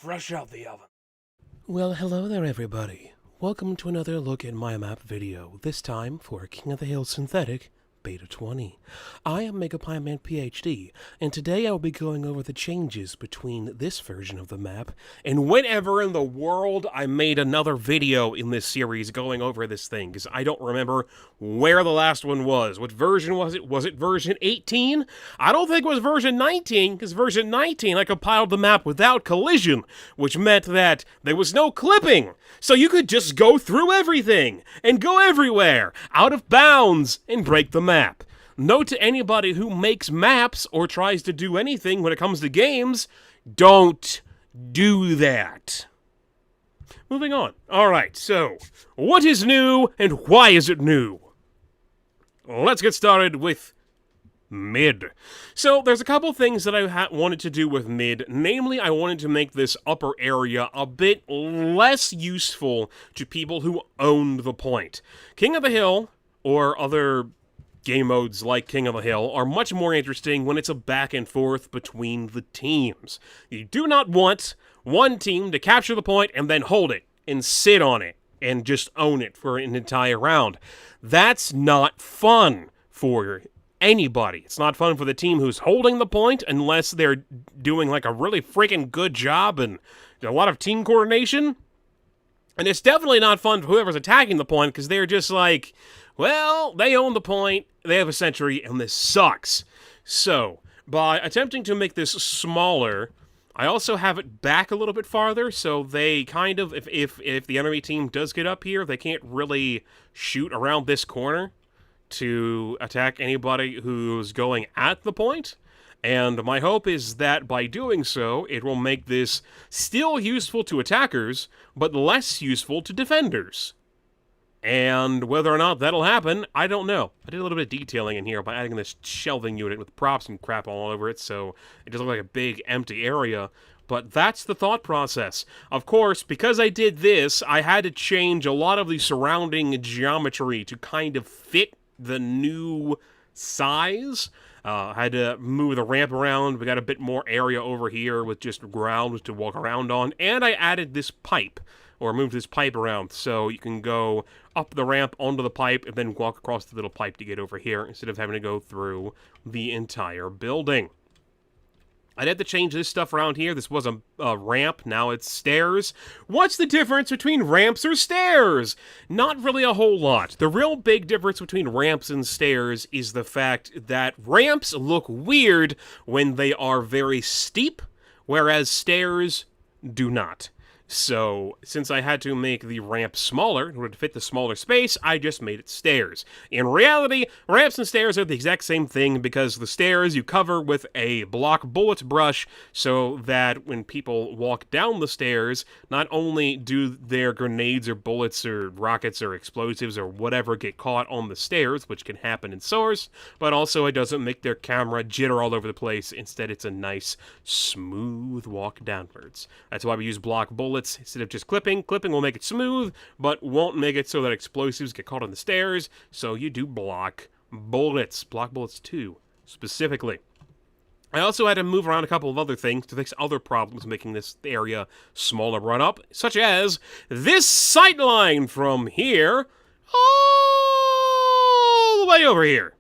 fresh out the oven. Well, hello there everybody. Welcome to another look at my map video, this time for King of the Hill Synthetic Beta 20. I am MegaPieman PhD, and today I will be going over the changes between this version of the map and whenever in the world I made another video in this series going over this thing, because I don't remember where the last one was. What version was it? Was it version 18? I don't think it was version 19, because version 19 I compiled the map without collision, which meant that there was no clipping, so you could just go through everything and go everywhere, out of bounds, and break the map. Note to anybody who makes maps or tries to do anything when it comes to games, don't do that. Moving on. Alright, so, what is new and why is it new? Let's get started with mid. So, there's a couple things that I wanted to do with mid. Namely, I wanted to make this upper area a bit less useful to people who owned the point. King of the Hill, or other game modes like King of the Hill, are much more interesting when it's a back and forth between the teams. You do not want one team to capture the point and then hold it and sit on it and just own it for an entire round. That's not fun for anybody. It's not fun for the team who's holding the point unless they're doing like a really freaking good job and a lot of team coordination. And it's definitely not fun for whoever's attacking the point because they're just like, well, they own the point, they have a century, and this sucks. So, by attempting to make this smaller, I also have it back a little bit farther, so they kind of, if the enemy team does get up here, they can't really shoot around this corner to attack anybody who's going at the point. And my hope is that by doing so, it will make this still useful to attackers, but less useful to defenders. And whether or not that'll happen, I don't know. I did a little bit of detailing in here by adding this shelving unit with props and crap all over it, so it doesn't look like a big empty area. But that's the thought process. Of course, because I did this, I had to change a lot of the surrounding geometry to kind of fit the new size. I had to move the ramp around. We got a bit more area over here with just ground to walk around on. And I added this pipe, or moved this pipe around, so you can go up the ramp onto the pipe and then walk across the little pipe to get over here instead of having to go through the entire building. I'd had to change this stuff around here. This was a ramp, now it's stairs. What's the difference between ramps or stairs? Not really a whole lot. The real big difference between ramps and stairs is the fact that ramps look weird when they are very steep, whereas stairs do not. So, since I had to make the ramp smaller in order to fit the smaller space, I just made it stairs. In reality, ramps and stairs are the exact same thing because the stairs you cover with a block bullet brush so that when people walk down the stairs, not only do their grenades or bullets or rockets or explosives or whatever get caught on the stairs, which can happen in Source, but also it doesn't make their camera jitter all over the place. Instead, it's a nice, smooth walk downwards. That's why we use block bullets instead of just clipping. Clipping will make it smooth, but won't make it so that explosives get caught on the stairs, so you do block bullets. Block bullets too, specifically. I also had to move around a couple of other things to fix other problems making this area smaller run up, such as this sightline from here all the way over here.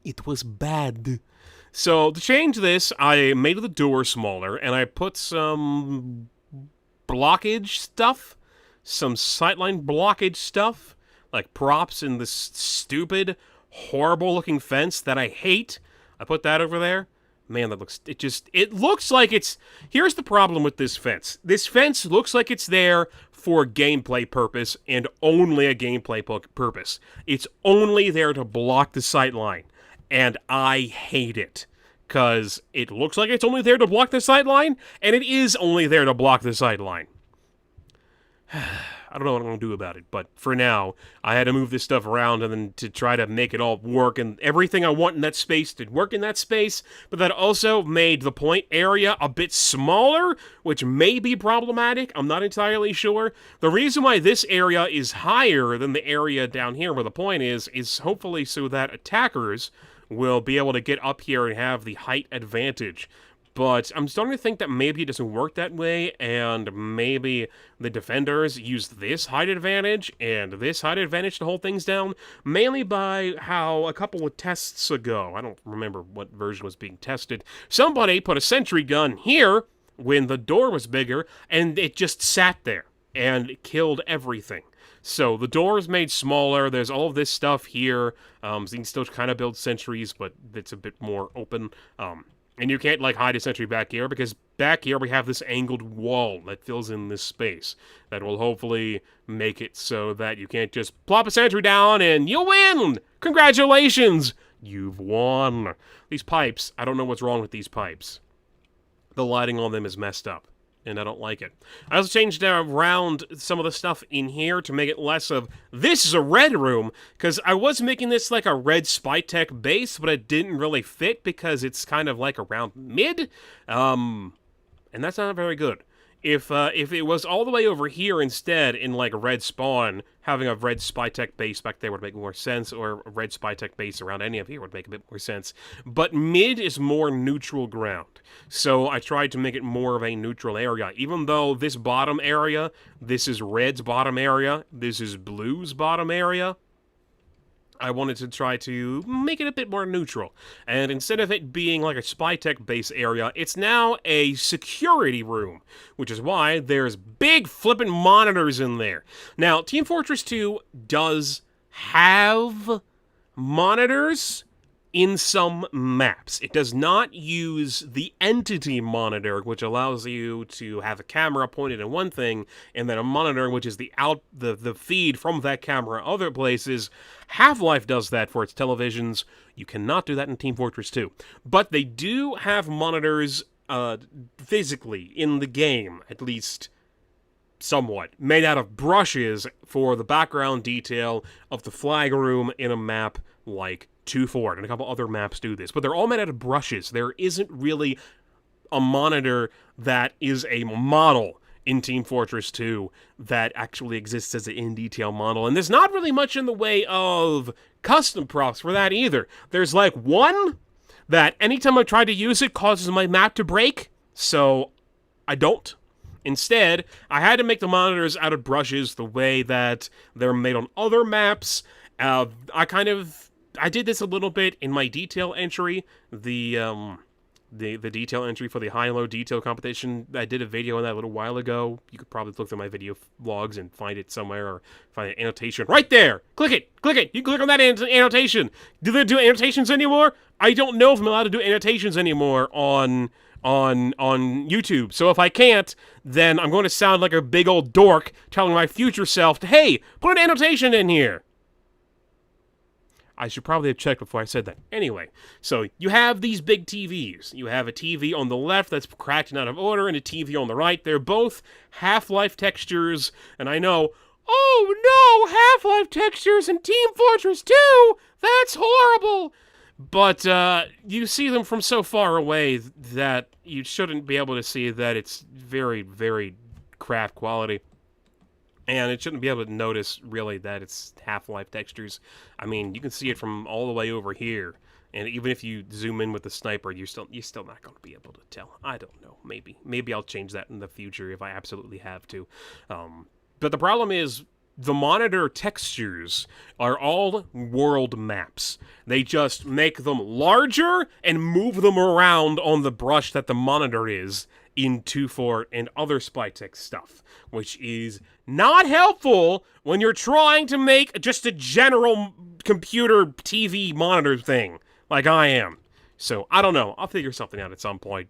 It was bad. So, to change this, I made the door smaller, and I put some blockage stuff, some sightline blockage stuff, like props in this stupid, horrible-looking fence that I hate. I put that over there. Man, that looks, it looks like it's, here's the problem with this fence. This fence looks like it's there for gameplay purpose, and only a gameplay purpose. It's only there to block the sightline, and I hate it. Because it looks like it's only there to block the sideline, and it is only there to block the sideline. I don't know what I'm going to do about it, but for now, I had to move this stuff around and then to try to make it all work, and everything I want in that space did work in that space, but that also made the point area a bit smaller, which may be problematic. I'm not entirely sure. The reason why this area is higher than the area down here where the point is hopefully so that attackers will be able to get up here and have the height advantage. But I'm starting to think that maybe it doesn't work that way, and maybe the defenders used this height advantage and this height advantage to hold things down, mainly by how a couple of tests ago, I don't remember what version was being tested, somebody put a sentry gun here when the door was bigger, and it just sat there and killed everything. So the door is made smaller. There's all of this stuff here. So you can still kind of build sentries, but it's a bit more open. And you can't, like, hide a sentry back here, because back here we have this angled wall that fills in this space that will hopefully make it so that you can't just plop a sentry down and you win! Congratulations! You've won. These pipes, I don't know what's wrong with these pipes. The lighting on them is messed up, and I don't like it. I also changed around some of the stuff in here to make it less of, this is a red room, because I was making this like a red Spytek base, but it didn't really fit because it's kind of like around mid, and that's not very good. If it was all the way over here instead in like a red spawn, having a red Spytek base back there would make more sense, or a red Spytek base around any of here would make a bit more sense. But mid is more neutral ground, so I tried to make it more of a neutral area. Even though this bottom area, this is red's bottom area, this is blue's bottom area, I wanted to try to make it a bit more neutral. And instead of it being like a Spytek base area, it's now a security room, which is why there's big flippin' monitors in there. Now, Team Fortress 2 does have monitors in some maps. It does not use the entity monitor, which allows you to have a camera pointed at one thing, and then a monitor, which is the feed from that camera other places. Half-Life does that for its televisions. You cannot do that in Team Fortress 2. But they do have monitors physically in the game, at least somewhat, made out of brushes for the background detail of the flag room in a map like 2 Fort, and a couple other maps do this, but they're all made out of brushes. There isn't really a monitor that is a model in Team Fortress 2 that actually exists as an in-detail model, and there's not really much in the way of custom props for that either. There's like one that anytime I try to use it causes my map to break, so I don't. Instead, I had to make the monitors out of brushes the way that they're made on other maps. I did this a little bit in my detail entry, the detail entry for the high and low detail competition. I did a video on that a little while ago. You could probably look through my video logs and find it somewhere, or find an annotation right there. Click it. You click on that annotation. Do they do annotations anymore? I don't know if I'm allowed to do annotations anymore on YouTube. So if I can't, then I'm going to sound like a big old dork telling my future self, hey, put an annotation in here. I should probably have checked before I said that. Anyway, so you have these big TVs. You have a TV on the left that's cracked and out of order, and a TV on the right. They're both Half-Life textures, and I know, oh no, Half-Life textures in Team Fortress 2! That's horrible! But you see them from so far away that you shouldn't be able to see that it's very, very crap quality. And it shouldn't be able to notice, really, that it's Half-Life textures. I mean, you can see it from all the way over here. And even if you zoom in with the sniper, you're still not going to be able to tell. I don't know. Maybe I'll change that in the future if I absolutely have to. But the problem is, the monitor textures are all world maps. They just make them larger and move them around on the brush that the monitor is in 2 Fort and other Spytek stuff, which is not helpful when you're trying to make just a general computer TV monitor thing, like I am. So, I don't know. I'll figure something out at some point.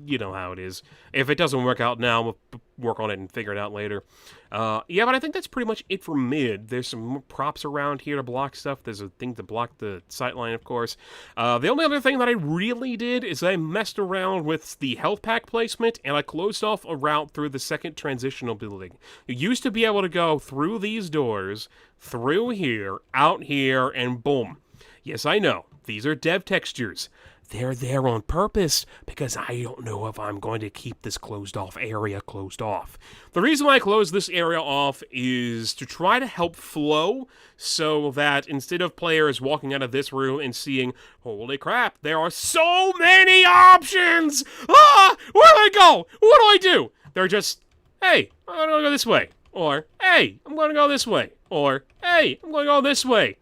You know how it is. If it doesn't work out now, we'll work on it and figure it out later. Yeah, but I think that's pretty much it for mid. There's some more props around here to block stuff. There's a thing to block the sightline, of course. The only other thing that I really did is I messed around with the health pack placement, and I closed off a route through the second transitional building. You used to be able to go through these doors, through here, out here, and boom. Yes, I know. These are dev textures. they're there on purpose because I don't know if I'm going to keep this closed off area closed off. The reason why I closed this area off is to try to help flow so that instead of players walking out of this room and seeing, holy crap, there are so many options! Ah! Where do I go? What do I do? They're just, hey, I'm going to go this way. Or, hey, I'm going to go this way. Or, hey, I'm going to go this way.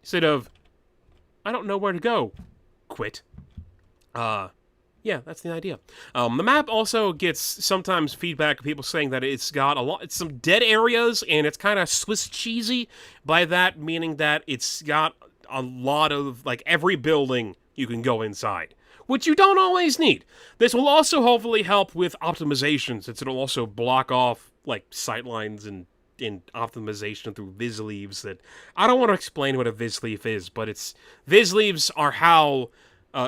Instead of, I don't know where to go. Quit. Yeah, that's the idea. The map also gets sometimes feedback of people saying that it's got it's some dead areas and it's kind of Swiss cheesy. By that meaning that it's got a lot of, like, every building you can go inside, which you don't always need. This will also hopefully help with optimization, since it'll also block off, like, sightlines and optimization through visleaves. That I don't want to explain what a visleaf is, but visleaves are how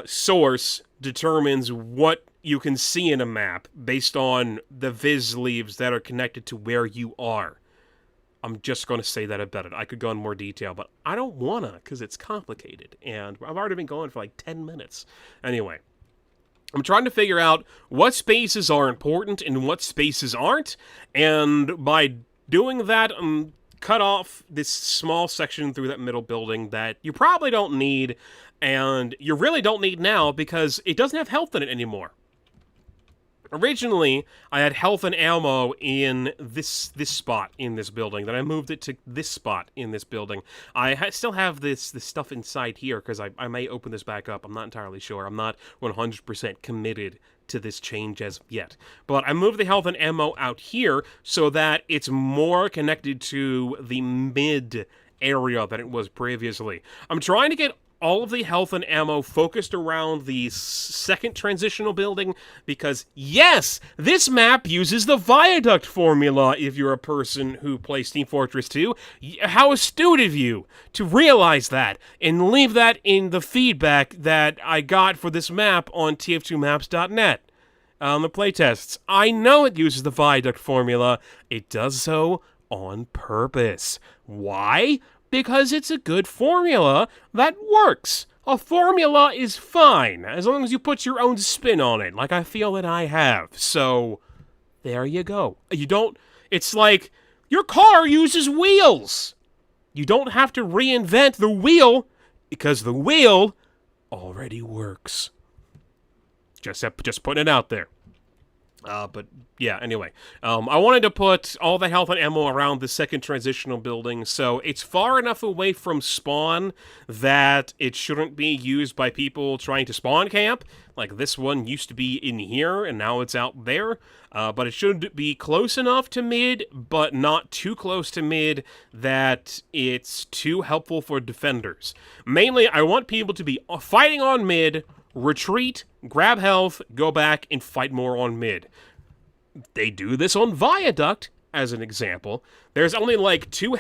Source determines what you can see in a map based on the visleaves that are connected to where you are. I'm just going to say that about it. I could go in more detail, but I don't want to because it's complicated, and I've already been going for like 10 minutes. Anyway, I'm trying to figure out what spaces are important and what spaces aren't, and by doing that, cut off this small section through that middle building that you probably don't need, and you really don't need now because it doesn't have health in it anymore. Originally, I had health and ammo in this spot in this building. Then I moved it to this spot in this building. I still have this stuff inside here because I may open this back up. I'm not entirely sure. I'm not 100% committed to this change as of yet. But I moved the health and ammo out here so that it's more connected to the mid area than it was previously. I'm trying to get all of the health and ammo focused around the second transitional building because, yes, this map uses the viaduct formula if you're a person who plays Team Fortress 2. How astute of you to realize that and leave that in the feedback that I got for this map on tf2maps.net. On the playtests. I know it uses the viaduct formula. It does so on purpose. Why? Because it's a good formula that works. A formula is fine, as long as you put your own spin on it, like I feel that I have. So, there you go. It's like, your car uses wheels. You don't have to reinvent the wheel, because the wheel already works. Just putting it out there. But yeah, anyway. I wanted to put all the health and ammo around the second transitional building, so it's far enough away from spawn that it shouldn't be used by people trying to spawn camp. Like, this one used to be in here, and now it's out there. But it should be close enough to mid, but not too close to mid that it's too helpful for defenders. Mainly, I want people to be fighting on mid, retreat, grab health, go back, and fight more on mid. They do this on Viaduct, as an example. There's only like 2 or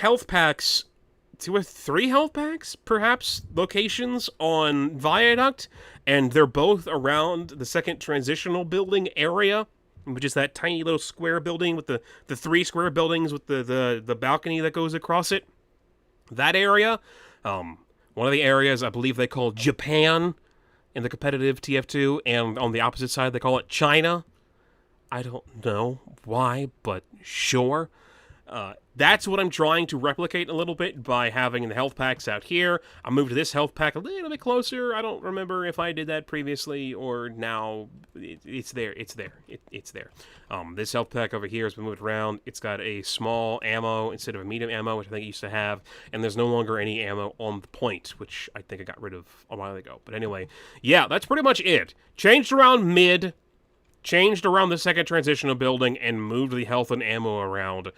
3 health packs, perhaps, locations on Viaduct, and they're both around the second transitional building area, which is that tiny little square building with the 3 square buildings with the balcony that goes across it. That area, one of the areas I believe they call Japan in the competitive TF2, and on the opposite side they call it China. I don't know why, but sure. That's what I'm trying to replicate a little bit by having the health packs out here. I moved this health pack a little bit closer. I don't remember if I did that previously or now. It's there. It's there. It's there. This health pack over here has been moved around. It's got a small ammo instead of a medium ammo, which I think it used to have, and there's no longer any ammo on the point, which I think I got rid of a while ago. But anyway, yeah, that's pretty much it. Changed around mid, changed around the second transitional building, and moved the health and ammo around.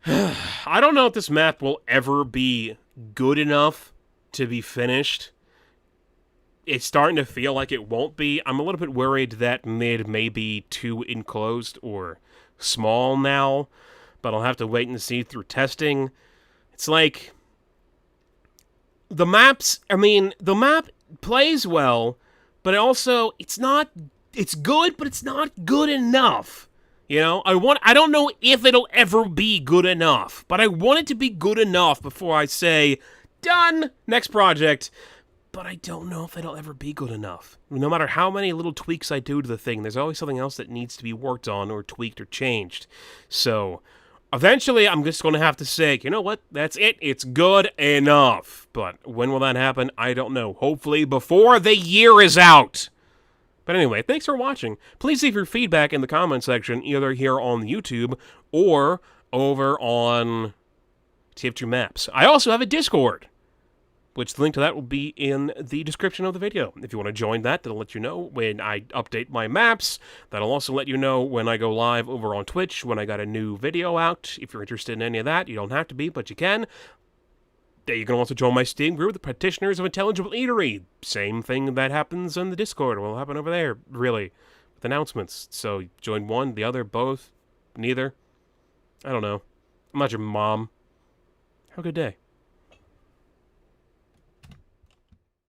I don't know if this map will ever be good enough to be finished. It's starting to feel like it won't be. I'm a little bit worried that mid may be too enclosed or small now, but I'll have to wait and see through testing. It's like, the map plays well, but it's good, but it's not good enough. You know, I don't know if it'll ever be good enough, but I want it to be good enough before I say, done, next project. but I don't know if it'll ever be good enough. No matter how many little tweaks I do to the thing, there's always something else that needs to be worked on or tweaked or changed. So, eventually, I'm just going to have to say, you know what, that's it, it's good enough. But when will that happen? I don't know. Hopefully before the year is out. But anyway, thanks for watching. Please leave your feedback in the comment section, either here on YouTube or over on TF2 Maps. I also have a Discord, which the link to that will be in the description of the video. If you want to join that, that'll let you know when I update my maps. That'll also let you know when I go live over on Twitch, when I got a new video out. If you're interested in any of that, you don't have to be, but you can. You can also join my Steam group, the Practitioners of Intelligible Eatery. Same thing that happens on the Discord will happen over there, really, with announcements. So join one, the other, both, neither. I don't know. I'm not your mom. Have a good day.